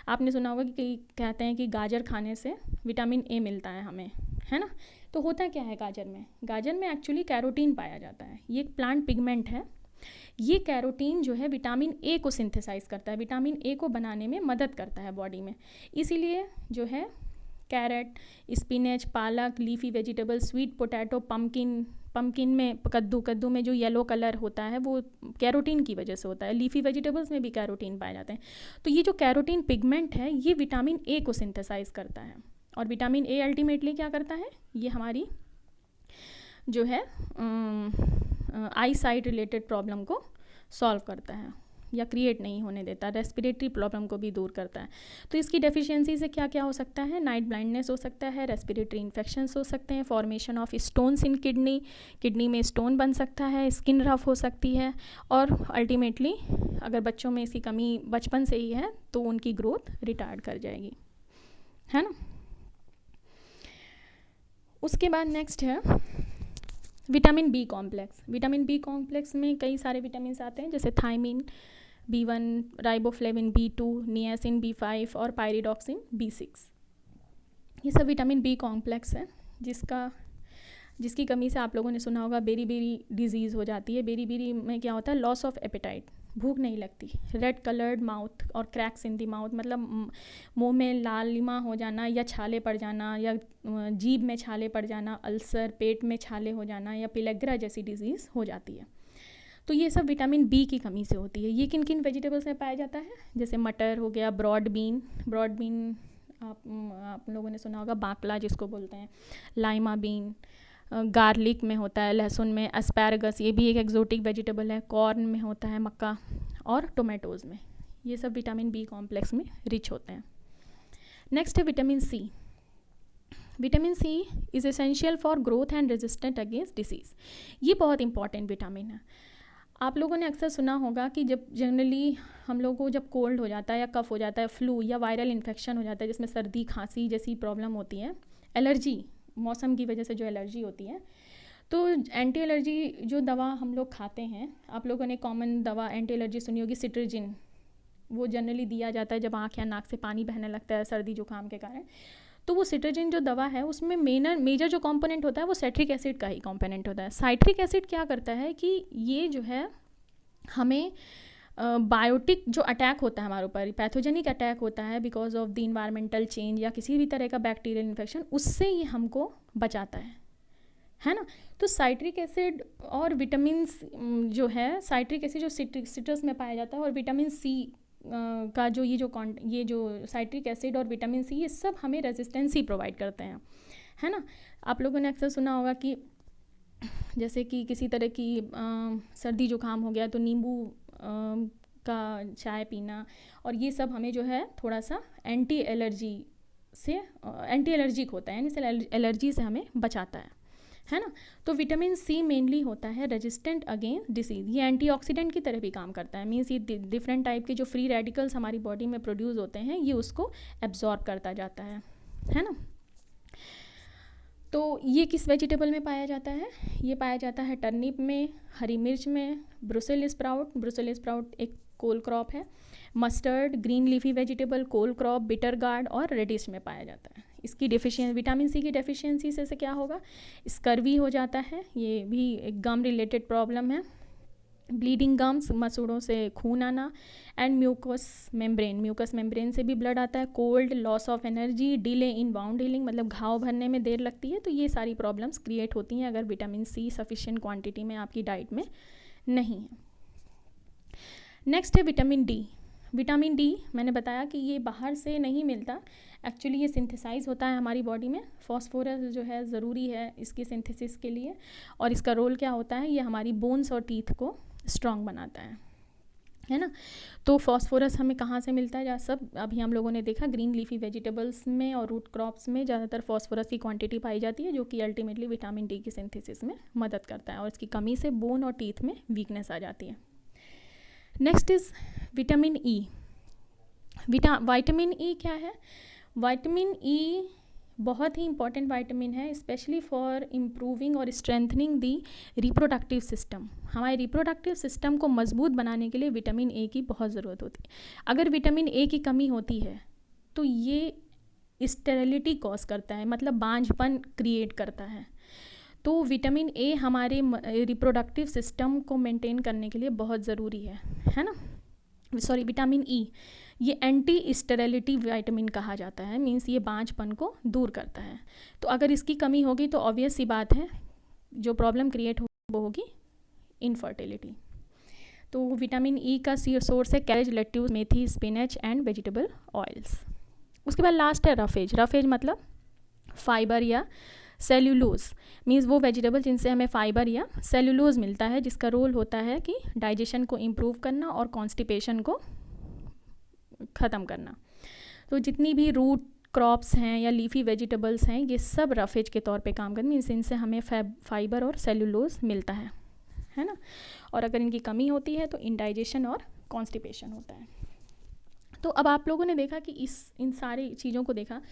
आपने सुना होगा कि कहते हैं कि गाजर खाने से विटामिन ए मिलता है हमें, है ना। तो होता क्या है गाजर में एक्चुअली कैरोटीन पाया जाता है। ये एक प्लांट पिगमेंट है। ये कैरोटीन जो है विटामिन ए को सिंथेसाइज करता है, विटामिन ए को बनाने में मदद करता है बॉडी में। इसीलिए जो है कैरेट, स्पिनच, पालक, leafy vegetable, sweet potato, pumpkin में, कद्दू में जो येलो कलर होता है वो कैरोटीन की वजह से होता है। लीफी वेजिटेबल्स में भी कैरोटीन पाए जाते हैं। तो ये जो कैरोटीन पिगमेंट है ये विटामिन ए को सिंथेसाइज करता है, और विटामिन ए अल्टीमेटली क्या करता है, ये हमारी जो है आई साइट रिलेटेड प्रॉब्लम को सॉल्व करता है या क्रिएट नहीं होने देता, रेस्पिरेटरी प्रॉब्लम को भी दूर करता है। तो इसकी डेफिशिएंसी से क्या क्या हो सकता है? नाइट ब्लाइंडनेस हो सकता है, रेस्पिरेटरी इन्फेक्शंस हो सकते हैं, formation of stones in kidney में स्टोन बन सकता है, स्किन रफ हो सकती है, और अल्टीमेटली अगर बच्चों में इसकी कमी बचपन से ही है तो उनकी ग्रोथ रिटार्ड कर जाएगी, है ना। उसके बाद नेक्स्ट है vitamin B complex. Vitamin B complex में कई सारे विटामिन आते हैं, जैसे thiamine, B1, riboflavin B2, niacin B5 और पायरिडॉक्सिन B6। ये सब विटामिन बी कॉम्प्लेक्स है जिसका जिसकी कमी से आप लोगों ने सुना होगा बेरी बेरी डिजीज़ हो जाती है। बेरी बेरी में क्या होता है, लॉस ऑफ एपेटाइट, भूख नहीं लगती। रेड कलर्ड माउथ और क्रैक्स इन दी माउथ, मतलब मुंह में लालिमा हो जाना या छाले पड़ जाना या जीभ में छाले पड़ जाना, अल्सर, पेट में छाले हो जाना या पिलेग्रा जैसी डिजीज़ हो जाती है। तो ये सब विटामिन बी की कमी से होती है। ये किन किन वेजिटेबल्स में पाया जाता है, जैसे मटर हो गया, ब्रॉड बीन आप लोगों ने सुना होगा, बाकला जिसको बोलते हैं, लाइमा बीन, गार्लिक में होता है, लहसुन में, एस्पैरागस ये भी एक एक्जोटिक वेजिटेबल है, कॉर्न में होता है, मक्का, और टोमेटोज़ में। ये सब विटामिन बी कॉम्प्लेक्स में रिच होते हैं। नेक्स्ट है vitamin C. Vitamin C is essential for growth and resistant against disease. ये बहुत इंपॉर्टेंट विटामिन है। आप लोगों ने अक्सर सुना होगा कि जब जनरली हम लोगों को जब कोल्ड हो जाता है या कफ हो जाता है, फ्लू या वायरल इन्फेक्शन हो जाता है जिसमें सर्दी खांसी जैसी प्रॉब्लम होती है, एलर्जी, मौसम की वजह से जो एलर्जी होती है, तो एंटी एलर्जी जो दवा हम लोग खाते हैं, आप लोगों ने कॉमन दवा एंटी एलर्जी सुनी होगी, सिट्रजिन, वो जनरली दिया जाता है जब आँख या नाक से पानी बहने लगता है सर्दी जुकाम के कारण। तो वो सिट्रजिन जो दवा है उसमें मेजर जो कंपोनेंट होता है वो साइट्रिक एसिड का ही कंपोनेंट होता है। साइट्रिक एसिड क्या करता है कि ये जो है हमें बायोटिक जो अटैक होता है हमारे ऊपर, पैथोजेनिक अटैक होता है because of the environmental change या किसी भी तरह का बैक्टीरियल इन्फेक्शन, उससे ये हमको बचाता है ना। तो साइट्रिक एसिड और विटामिन जो है, साइट्रिक एसिड जो सिट्रस में पाया जाता है, और विटामिन सी का जो ये जो साइट्रिक एसिड और विटामिन सी, ये सब हमें रेजिस्टेंस ही प्रोवाइड करते हैं, है ना। आप लोगों ने अक्सर सुना होगा कि जैसे कि किसी तरह की सर्दी जुकाम हो गया तो नींबू का चाय पीना, और ये सब हमें जो है थोड़ा सा एंटी एलर्जिक होता है, यानी एलर्जी से हमें बचाता है ना। तो विटामिन सी मेनली होता है रेजिस्टेंट अगेंस्ट डिसीज़। ये एंटीऑक्सीडेंट की तरह भी काम करता है, मीन्स ये डिफरेंट टाइप के जो फ्री रेडिकल्स हमारी बॉडी में प्रोड्यूस होते हैं ये उसको एब्जॉर्ब करता जाता है ना। तो ये किस वेजिटेबल में पाया जाता है, ये पाया जाता है टर्निप में, हरी मिर्च में, ब्रुसेल्स स्प्राउट एक कोल क्रॉप है, मस्टर्ड, ग्रीन लीफी वेजिटेबल, कोल क्रॉप, बिटर गार्ड और रेडिश में पाया जाता है। इसकी डेफिशिएंसी, विटामिन सी की डेफिशिएंसी से क्या होगा, स्कर्वी हो जाता है, ये भी एक गम रिलेटेड प्रॉब्लम है, ब्लीडिंग गम्स, मसूड़ों से खून आना, एंड म्यूकस मेम्ब्रेन से भी ब्लड आता है, cold, loss of energy, delay in wound healing, मतलब घाव भरने में देर लगती है। तो ये सारी प्रॉब्लम्स क्रिएट होती हैं अगर विटामिन सी सफिशिएंट क्वांटिटी में आपकी डाइट में नहीं है। नेक्स्ट है विटामिन डी। विटामिन डी मैंने बताया कि ये बाहर से नहीं मिलता, एक्चुअली ये सिंथेसाइज होता है हमारी बॉडी में। फॉस्फोरस जो है ज़रूरी है इसकी सिंथेसिस के लिए, और इसका रोल क्या होता है, ये हमारी बोन्स और टीथ को स्ट्रॉन्ग बनाता है ना। तो फॉस्फोरस हमें कहाँ से मिलता है, जहाँ सब अभी हम लोगों ने देखा ग्रीन लीफी वेजिटेबल्स में और रूट क्रॉप्स में ज़्यादातर फॉस्फोरस की क्वांटिटी पाई जाती है, जो कि अल्टीमेटली विटामिन डी की सिंथेसिस में मदद करता है, और इसकी कमी से बोन और टीथ में वीकनेस आ जाती है। Next is vitamin E. Vitamin E क्या है, विटामिन ई बहुत ही इंपॉर्टेंट विटामिन है, स्पेशली फॉर इम्प्रूविंग और स्ट्रेंथनिंग दी रिप्रोडक्टिव सिस्टम। हमारे रिप्रोडक्टिव सिस्टम को मजबूत बनाने के लिए विटामिन ए की बहुत ज़रूरत होती है। अगर विटामिन ए की कमी होती है तो ये स्टेरिलिटी कॉज करता है, मतलब बांझपन क्रिएट करता है। तो विटामिन ए हमारे रिप्रोडक्टिव सिस्टम को मेंटेन करने के लिए बहुत ज़रूरी है ना। सॉरी, विटामिन ई ये एंटी स्टेरिलिटी विटामिन कहा जाता है, मीन्स ये बांझपन को दूर करता है। तो अगर इसकी कमी होगी तो ऑब्वियस सी बात है जो प्रॉब्लम क्रिएट होगी वो होगी इनफर्टिलिटी। तो विटामिन ई का सोर्स है carriage, lettuce, methi, spinach and vegetable oils. उसके बाद लास्ट है रफेज। रफेज मतलब फाइबर या सेल्यूलोज, मीन्स वो वेजिटेबल जिनसे हमें फाइबर या सेल्यूलोज मिलता है, जिसका रोल होता है कि डाइजेशन को इम्प्रूव करना और कॉन्स्टिपेशन को ख़त्म करना। तो जितनी भी रूट क्रॉप्स हैं या लीफी वेजिटेबल्स हैं ये सब रफेज के तौर पे काम करते हैं, मीन्स इनसे हमें फाइबर और सेल्यूलोज मिलता है ना। और अगर इनकी कमी होती है तो इंडाइजेशन और कॉन्स्टिपेशन होता है। तो अब आप लोगों ने देखा कि इन सारी चीज़ों को देखा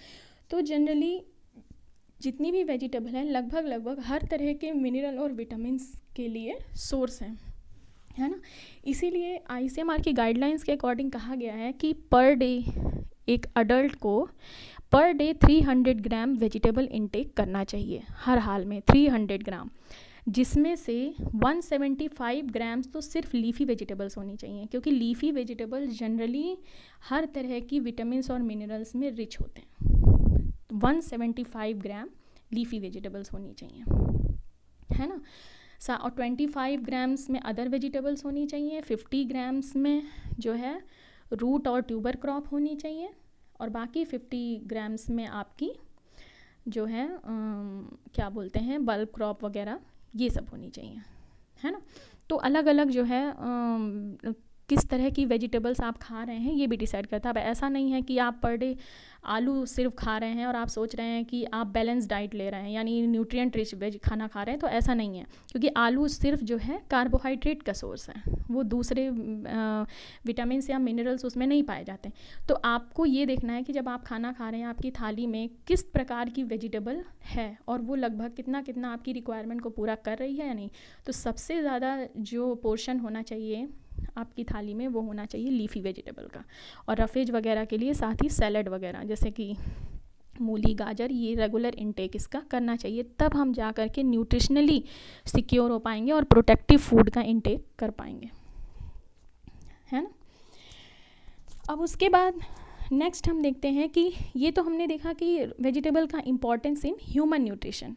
तो जनरली जितनी भी वेजिटेबल हैं लगभग हर तरह के मिनरल और विटामिन्स के लिए सोर्स हैं, है ना। इसीलिए ICMR की गाइडलाइंस के अकॉर्डिंग कहा गया है कि पर डे एक अडल्ट को पर डे 300 ग्राम वेजिटेबल इनटेक करना चाहिए हर हाल में, 300 ग्राम, जिसमें से 175 ग्राम्स तो सिर्फ लीफी वेजिटेबल्स होनी चाहिए, क्योंकि लीफी वेजिटेबल जनरली हर तरह की विटामिन्स और मिनरल्स में रिच होते हैं। 175 ग्राम लीफी वेजिटेबल्स होनी चाहिए, है ना। और 25 ग्राम्स में अदर वेजिटेबल्स होनी चाहिए, 50 ग्राम्स में जो है रूट और ट्यूबर क्रॉप होनी चाहिए, और बाकी 50 ग्राम्स में आपकी जो है क्या बोलते हैं बल्ब क्रॉप वगैरह ये सब होनी चाहिए, है ना। तो अलग अलग जो है किस तरह की वेजिटेबल्स आप खा रहे हैं ये भी डिसाइड करता है। अब ऐसा नहीं है कि आप पर डे आलू सिर्फ खा रहे हैं और आप सोच रहे हैं कि आप बैलेंस डाइट ले रहे हैं, यानी न्यूट्रिएंट रिच वेज खाना खा रहे हैं, तो ऐसा नहीं है, क्योंकि आलू सिर्फ जो है कार्बोहाइड्रेट का सोर्स है, वो दूसरे विटामिन या मिनरल्स उसमें नहीं पाए जाते। तो आपको ये देखना है कि जब आप खाना खा रहे हैं आपकी थाली में किस प्रकार की वेजिटेबल है और वो लगभग कितना कितना आपकी रिक्वायरमेंट को पूरा कर रही है या नहीं। तो सबसे ज़्यादा जो पोर्शन होना चाहिए आपकी थाली में वो होना चाहिए लीफी वेजिटेबल का, और रफेज वगैरह के लिए साथ ही सैलड वगैरह जैसे कि मूली, गाजर, ये रेगुलर इनटेक इसका करना चाहिए, तब हम जा कर के न्यूट्रिशनली सिक्योर हो पाएंगे और प्रोटेक्टिव फूड का इनटेक कर पाएंगे, है ना। अब उसके बाद नेक्स्ट हम देखते हैं कि ये तो हमने देखा कि वेजिटेबल का इम्पोर्टेंस इन ह्यूमन न्यूट्रिशन,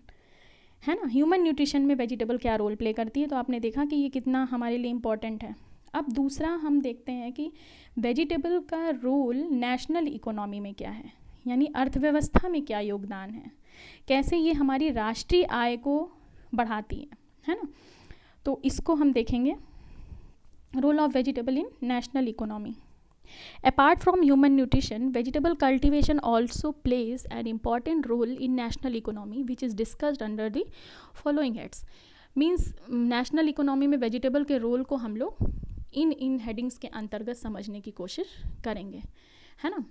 है ना। ह्यूमन न्यूट्रिशन में वेजिटेबल क्या रोल प्ले करती है, तो आपने देखा कि ये कितना हमारे लिए इम्पॉर्टेंट है। अब दूसरा हम देखते हैं कि वेजिटेबल का रोल नेशनल इकोनॉमी में क्या है, यानी अर्थव्यवस्था में क्या योगदान है, कैसे ये हमारी राष्ट्रीय आय को बढ़ाती है ना। तो इसको हम देखेंगे, role of vegetable in national economy. Apart from human nutrition, vegetable cultivation also plays an important role in national economy, which is discussed under the following heads. Means national economy में vegetable के role को हम लोग इन headings के अंतर्गत समझने की कोशिश करेंगे, है ना।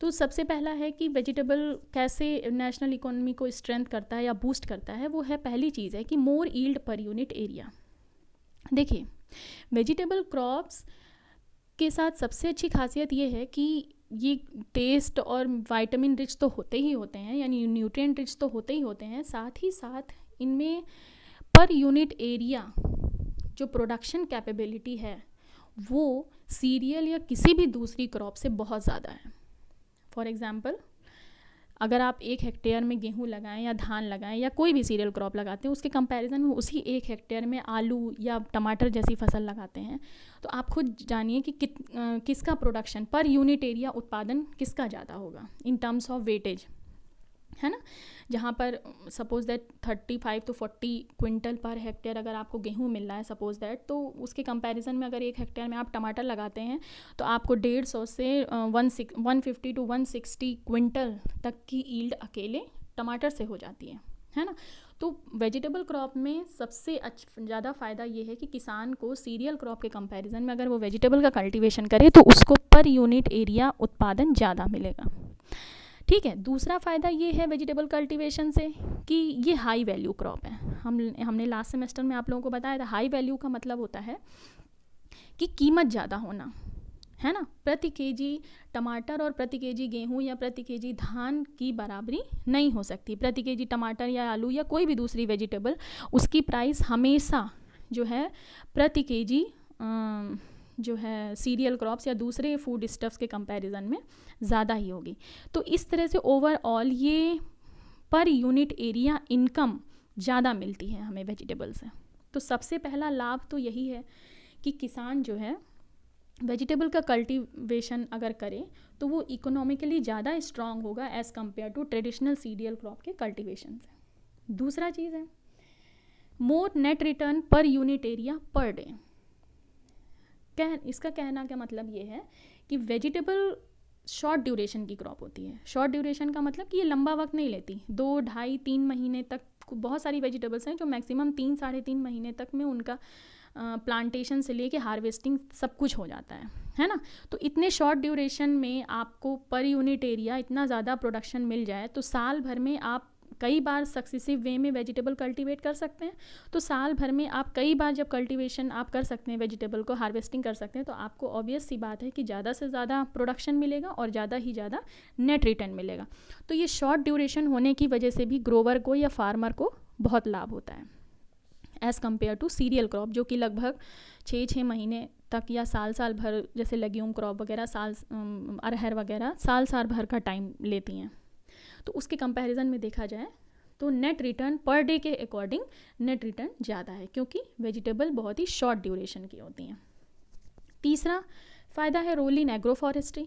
तो सबसे पहला है कि वेजिटेबल कैसे नेशनल इकोनॉमी को स्ट्रेंथ करता है या बूस्ट करता है, वो है पहली चीज़ है कि मोर यील्ड पर यूनिट एरिया। देखिए वेजिटेबल क्रॉप्स के साथ सबसे अच्छी खासियत ये है कि ये टेस्ट और विटामिन रिच तो होते ही होते हैं, यानी न्यूट्रिएंट रिच तो होते ही होते हैं, साथ ही साथ इनमें पर यूनिट एरिया जो प्रोडक्शन कैपेबिलिटी है वो सीरियल या किसी भी दूसरी क्रॉप से बहुत ज़्यादा है। फॉर एग्ज़ाम्पल अगर आप 1 हेक्टेयर में गेहूँ लगाएं या धान लगाएं या कोई भी सीरियल क्रॉप लगाते हैं, उसके कंपैरिजन में उसी 1 हेक्टेयर में आलू या टमाटर जैसी फसल लगाते हैं, तो आप खुद जानिए कि किसका प्रोडक्शन पर यूनिट एरिया उत्पादन किसका ज़्यादा होगा इन टर्म्स ऑफ वेटेज, है ना। जहाँ पर suppose that 35 to 40 quintal per hectare अगर आपको गेहूँ मिल रहा है सपोज दैट, तो उसके कंपैरिजन में अगर 1 हेक्टेयर में आप टमाटर लगाते हैं तो आपको 150 से 150 to 160 क्विंटल तक की ईल्ड अकेले टमाटर से हो जाती है ना। तो वेजिटेबल क्रॉप में सबसे ज़्यादा फ़ायदा ये है कि किसान को सीरियल क्रॉप के कंपैरिजन में अगर वो वेजिटेबल का कल्टीवेशन करे तो उसको पर यूनिट एरिया उत्पादन ज़्यादा मिलेगा, ठीक है। दूसरा फ़ायदा ये है वेजिटेबल कल्टीवेशन से कि ये हाई वैल्यू क्रॉप है। हमने लास्ट सेमेस्टर में आप लोगों को बताया था, हाई वैल्यू का मतलब होता है कि कीमत ज़्यादा होना, है ना। प्रति केजी टमाटर और प्रति केजी गेहूँ या प्रति केजी धान की बराबरी नहीं हो सकती। प्रति केजी टमाटर या आलू या कोई भी दूसरी वेजिटेबल, उसकी प्राइस हमेशा जो है प्रति केजी जो है सीरियल क्रॉप्स या दूसरे फूड स्टफ्स के कंपैरिजन में ज़्यादा ही होगी। तो इस तरह से ओवरऑल ये पर यूनिट एरिया इनकम ज़्यादा मिलती है हमें वेजिटेबल से। तो सबसे पहला लाभ तो यही है कि किसान जो है वेजिटेबल का कल्टीवेशन अगर करे तो वो इकोनॉमिकली ज़्यादा स्ट्रॉन्ग होगा as compare to traditional cereal crop के कल्टीवेशन से। दूसरा चीज़ है more net return per unit area per day. इसका कहना क्या मतलब ये है कि वेजिटेबल शॉर्ट ड्यूरेशन की क्रॉप होती है। शॉर्ट ड्यूरेशन का मतलब कि ये लंबा वक्त नहीं लेती, 2, ढाई, 3 महीने तक। बहुत सारी वेजिटेबल्स हैं जो मैक्सिमम 3, साढ़े 3 महीने तक में उनका प्लांटेशन से लेके हार्वेस्टिंग सब कुछ हो जाता है ना। तो इतने शॉर्ट ड्यूरेशन में आपको पर यूनिट एरिया इतना ज़्यादा प्रोडक्शन मिल जाए तो साल भर में आप कई बार सक्सेसिव वे में वेजिटेबल कल्टीवेट कर सकते हैं, तो साल भर में आप कई बार जब कल्टीवेशन आप कर सकते हैं, वेजिटेबल को हार्वेस्टिंग कर सकते हैं, तो आपको ऑब्वियस सी बात है कि ज़्यादा से ज़्यादा प्रोडक्शन मिलेगा और ज़्यादा ही ज़्यादा नेट रिटर्न मिलेगा। तो ये शॉर्ट ड्यूरेशन होने की वजह से भी ग्रोवर को या फार्मर को बहुत लाभ होता है as compare to cereal crop, जो कि लगभग 6 महीने तक या साल भर, जैसे लेग्यूम क्रॉप वगैरह अरहर वगैरह साल भर का टाइम लेती हैं। तो उसके कंपैरिजन में देखा जाए तो नेट रिटर्न पर डे के अकॉर्डिंग नेट रिटर्न ज़्यादा है, क्योंकि वेजिटेबल बहुत ही शॉर्ट ड्यूरेशन की होती हैं। तीसरा फ़ायदा है role in agro forestry.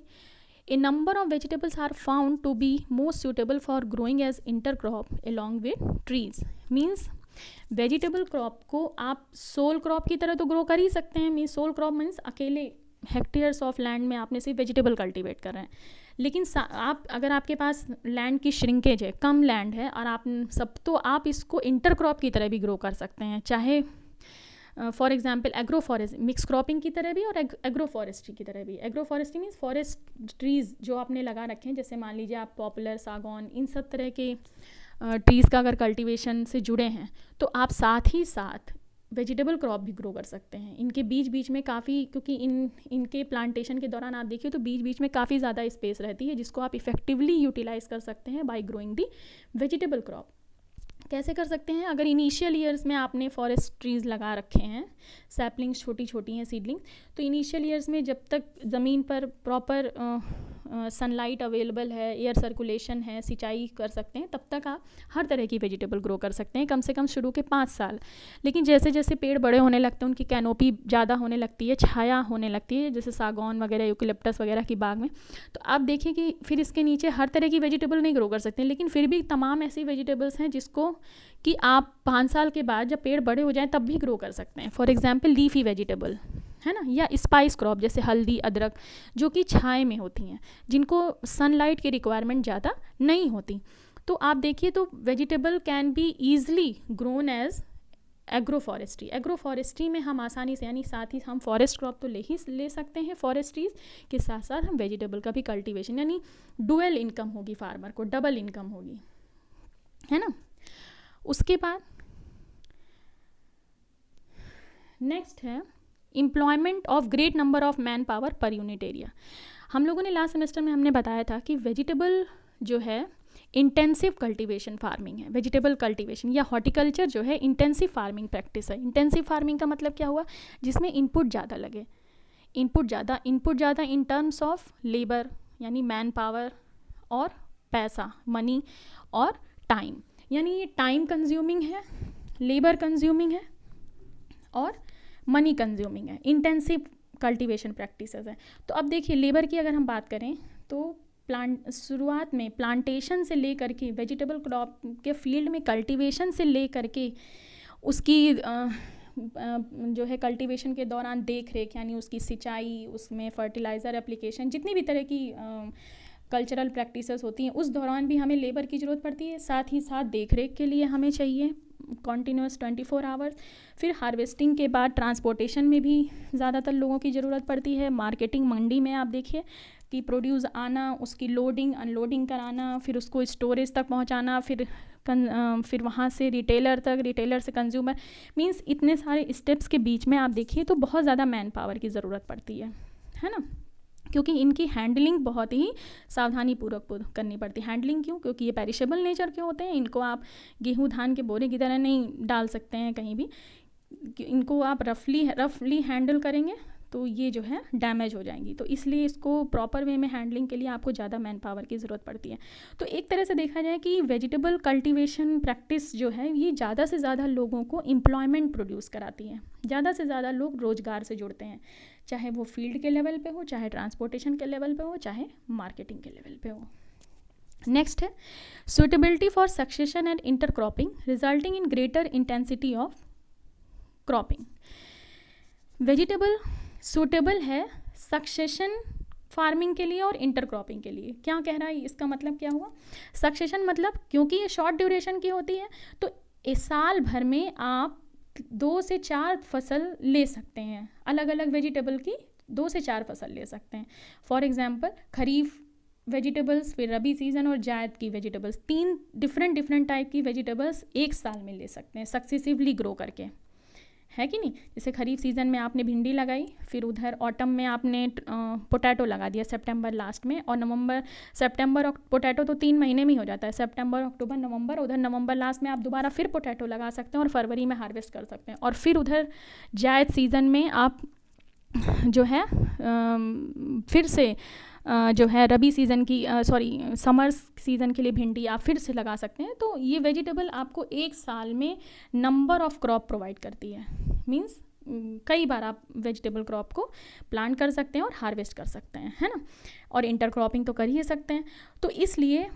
A number of vegetables are found to be most suitable for growing as intercrop along with trees. Means vegetable crop को आप सोल क्रॉप की तरह तो ग्रो कर ही सकते हैं। मीन्स सोल क्रॉप मीन्स अकेले hectares of land में आपने सिर्फ वेजिटेबल कल्टीवेट कर रहे हैं, लेकिन आप अगर आपके पास लैंड की श्रिंकेज है, कम लैंड है और आप सब, तो आप इसको इंटरक्रॉप की तरह भी ग्रो कर सकते हैं, चाहे for example agro forest mix cropping की तरह भी और एग्रो फॉरेस्ट्री की तरह भी। Agro forestry means forest trees जो आपने लगा रखे हैं, जैसे मान लीजिए आप पॉपुलर, सागौन, इन सब तरह के ट्रीज़ का अगर कल्टीवेशन से जुड़े हैं, तो आप साथ ही साथ वेजिटेबल क्रॉप भी ग्रो कर सकते हैं। इनके बीच में काफ़ी, क्योंकि इनके प्लांटेशन के दौरान आप देखिए तो बीच में काफ़ी ज़्यादा स्पेस रहती है, जिसको आप इफेक्टिवली यूटिलाइज़ कर सकते हैं बाय ग्रोइंग दी वेजिटेबल क्रॉप। कैसे कर सकते हैं? अगर इनिशियल ईयर्स में आपने फॉरेस्ट ट्रीज़ लगा रखे हैं, सैपलिंग्स छोटी हैं, सीडलिंग, तो इनिशियल ईयर्स में जब तक ज़मीन पर प्रॉपर सनलाइट अवेलेबल है, एयर सर्कुलेशन है, सिंचाई कर सकते हैं, तब तक आप हर तरह की वेजिटेबल ग्रो कर सकते हैं, कम से कम शुरू के 5 साल। लेकिन जैसे जैसे पेड़ बड़े होने लगते हैं, उनकी कैनोपी ज़्यादा होने लगती है, छाया होने लगती है, जैसे सागौन वगैरह, यूकेलिप्टस वगैरह की बाग में, तो आप देखिए कि फिर इसके नीचे हर तरह की वेजिटेबल नहीं ग्रो कर सकते हैं, लेकिन फिर भी तमाम ऐसी वेजिटेबल्स हैं जिसको कि आप 5 साल के बाद जब पेड़ बड़े हो जाएं तब भी ग्रो कर सकते हैं। फॉर एग्जांपल लीफी वेजिटेबल है ना, या स्पाइस क्रॉप जैसे हल्दी, अदरक, जो कि छाए में होती हैं, जिनको सनलाइट की रिक्वायरमेंट ज़्यादा नहीं होती। तो आप देखिए तो vegetable can be easily grown as agro forestry. Agro forestry में हम आसानी से, यानी साथ ही हम फॉरेस्ट क्रॉप तो ले सकते हैं फॉरेस्ट्रीज के साथ साथ हम वेजिटेबल का भी कल्टीवेशन, यानी डुअल इनकम होगी, फार्मर को डबल इनकम होगी, है ना। उसके बाद नेक्स्ट है employment of great number of man power पर यूनिट एरिया। हम लोगों ने लास्ट सेमेस्टर में हमने बताया था कि वेजिटेबल जो है इंटेंसिव कल्टीवेशन फार्मिंग है। वेजिटेबल कल्टीवेशन या हॉर्टिकल्चर जो है इंटेंसिव फार्मिंग प्रैक्टिस है। इंटेंसिव फार्मिंग का मतलब क्या हुआ? जिसमें इनपुट ज़्यादा लगे, इनपुट ज़्यादा इन टर्म्स ऑफ लेबर, यानी मैन पावर और पैसा, मनी और टाइम, यानी ये टाइम कंज्यूमिंग है, लेबर कंज्यूमिंग है और मनी कंज्यूमिंग है। इंटेंसिव कल्टीवेशन प्रैक्टिसेस है। तो अब देखिए लेबर की अगर हम बात करें तो शुरुआत में प्लांटेशन से लेकर के वेजिटेबल क्रॉप के फील्ड में कल्टीवेशन से लेकर के उसकी जो है कल्टीवेशन के दौरान देख रेख, यानी उसकी सिंचाई, उसमें फर्टिलाइज़र एप्लीकेशन, जितनी भी तरह की कल्चरल प्रैक्टिसेस होती हैं, उस दौरान भी हमें लेबर की ज़रूरत पड़ती है। साथ ही साथ देख रेख के लिए हमें चाहिए कॉन्टीन्यूस 24 आवर्स। फिर हार्वेस्टिंग के बाद ट्रांसपोर्टेशन में भी ज़्यादातर लोगों की ज़रूरत पड़ती है। मार्केटिंग, मंडी में आप देखिए कि प्रोड्यूस आना, उसकी लोडिंग अनलोडिंग कराना, फिर उसको स्टोरेज तक पहुंचाना, फिर वहाँ से रिटेलर तक, रिटेलर से कंज्यूमर, मींस इतने सारे स्टेप्स के बीच में आप देखिए तो बहुत ज़्यादा मैन पावर की ज़रूरत पड़ती है ना, क्योंकि इनकी हैंडलिंग बहुत ही सावधानी पूर्वक करनी पड़ती है। हैंडलिंग क्यों? क्योंकि ये पेरिशेबल नेचर के होते हैं। इनको आप गेहूँ धान के बोरे की तरह नहीं डाल सकते हैं कहीं भी। इनको आप रफली हैंडल करेंगे तो ये जो है डैमेज हो जाएंगी। तो इसलिए इसको प्रॉपर वे में हैंडलिंग के लिए आपको ज़्यादा मैन पावर की ज़रूरत पड़ती है। तो एक तरह से देखा जाए कि वेजिटेबल कल्टीवेशन प्रैक्टिस जो है ये ज़्यादा से ज़्यादा लोगों को एम्प्लॉयमेंट प्रोड्यूस कराती है। ज़्यादा से ज़्यादा लोग रोज़गार से जुड़ते हैं, चाहे वो फील्ड के लेवल पे हो, चाहे ट्रांसपोर्टेशन के लेवल पे हो, चाहे मार्केटिंग के लेवल पे हो। नेक्स्ट है suitability for succession and intercropping resulting in greater intensity of cropping. Vegetable suitable है सक्सेशन फार्मिंग के लिए और इंटरक्रॉपिंग के लिए। क्या कह रहा है इसका मतलब क्या हुआ? सक्सेशन मतलब क्योंकि ये शॉर्ट ड्यूरेशन की होती है तो इस साल भर में आप 2 से 4 फसल ले सकते हैं। अलग अलग वेजिटेबल की 2 से 4 फसल ले सकते हैं। फॉर एग्जांपल खरीफ वेजिटेबल्स, फिर रबी सीज़न और जायद की वेजिटेबल्स, 3 डिफरेंट टाइप की वेजिटेबल्स एक साल में ले सकते हैं सक्सेसिवली ग्रो करके, है कि नहीं। जैसे खरीफ सीज़न में आपने भिंडी लगाई, फिर उधर ऑटम में आपने पोटैटो लगा दिया सितंबर लास्ट में, और सितंबर पोटैटो तो 3 महीने में ही हो जाता है, सितंबर अक्टूबर नवंबर, उधर नवंबर लास्ट में आप दोबारा फिर पोटैटो लगा सकते हैं और फरवरी में हार्वेस्ट कर सकते हैं। और फिर उधर जायद सीज़न में आप जो है फिर से जो है रबी सीज़न की समर सीज़न के लिए भिंडी आप फिर से लगा सकते हैं। तो ये वेजिटेबल आपको एक साल में नंबर ऑफ़ क्रॉप प्रोवाइड करती है, मींस कई बार आप वेजिटेबल क्रॉप को प्लांट कर सकते हैं और हार्वेस्ट कर सकते हैं, है ना। और इंटर क्रॉपिंग तो कर ही सकते हैं। तो इसलिए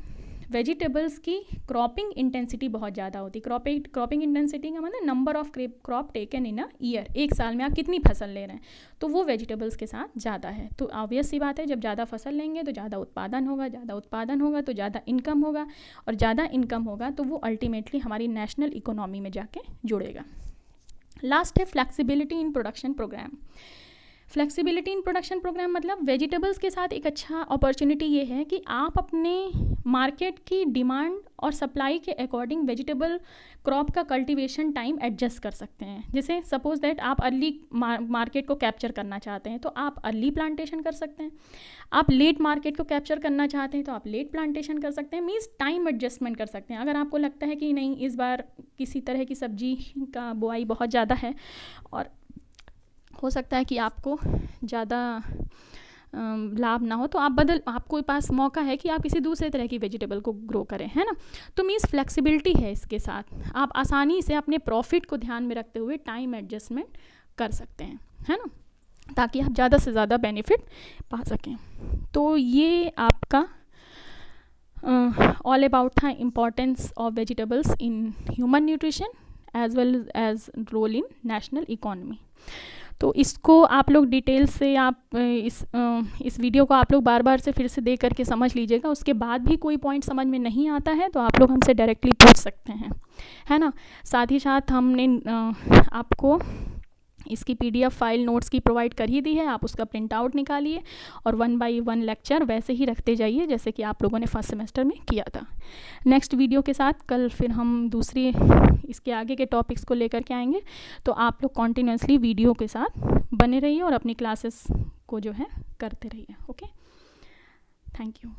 वेजिटेबल्स की क्रॉपिंग इंटेंसिटी बहुत ज़्यादा होती है। क्रॉपिंग इंटेंसिटी का मतलब number of crop taken in a year, एक साल में आप कितनी फसल ले रहे हैं, तो वो वेजिटेबल्स के साथ ज़्यादा है। तो ऑब्वियस सी बात है, जब ज़्यादा फसल लेंगे तो ज़्यादा उत्पादन होगा, ज़्यादा उत्पादन होगा तो ज़्यादा इनकम होगा, और ज़्यादा इनकम होगा तो वो अल्टीमेटली हमारी नेशनल इकोनॉमी में जाके जुड़ेगा। लास्ट है flexibility in production programme. Flexibility in production programme मतलब वेजिटेबल्स के साथ एक अच्छा अपॉर्चुनिटी ये है कि आप अपने मार्केट की डिमांड और सप्लाई के अकॉर्डिंग वेजिटेबल क्रॉप का कल्टीवेशन टाइम एडजस्ट कर सकते हैं। जैसे सपोज दैट आप अर्ली मार्केट को कैप्चर करना चाहते हैं तो आप अर्ली प्लांटेशन कर सकते हैं, आप लेट मार्केट को कैप्चर करना चाहते हैं तो आप लेट प्लांटेशन कर सकते हैं, मीन्स टाइम एडजस्टमेंट कर सकते हैं। अगर आपको लगता है कि नहीं इस बार किसी तरह की सब्जी का बुआई बहुत ज़्यादा है और हो सकता है कि आपको ज़्यादा लाभ ना हो, तो आपको पास मौका है कि आप किसी दूसरे तरह की वेजिटेबल को ग्रो करें, है ना। तो मीन्स फ्लेक्सिबिलिटी है इसके साथ, आप आसानी से अपने प्रॉफिट को ध्यान में रखते हुए टाइम एडजस्टमेंट कर सकते हैं, है ना, ताकि आप ज़्यादा से ज़्यादा बेनिफिट पा सकें। तो ये आपका ऑल अबाउट था importance of vegetables in human nutrition as well as role in national economy. तो इसको आप लोग डिटेल से आप इस वीडियो को आप लोग बार बार से फिर से देख करके समझ लीजिएगा। उसके बाद भी कोई पॉइंट समझ में नहीं आता है तो आप लोग हमसे डायरेक्टली पूछ सकते हैं, है ना। साथ ही साथ हमने आपको इसकी PDF फाइल नोट्स की प्रोवाइड कर ही दी है, आप उसका प्रिंट आउट निकालिए और 1 बाय 1 लेक्चर वैसे ही रखते जाइए जैसे कि आप लोगों ने फर्स्ट सेमेस्टर में किया था। नेक्स्ट वीडियो के साथ कल फिर हम दूसरे इसके आगे के टॉपिक्स को लेकर के आएंगे। तो आप लोग कॉन्टिन्यूसली वीडियो के साथ बने रहिए और अपनी क्लासेस को जो है करते रहिए। Okay, thank you.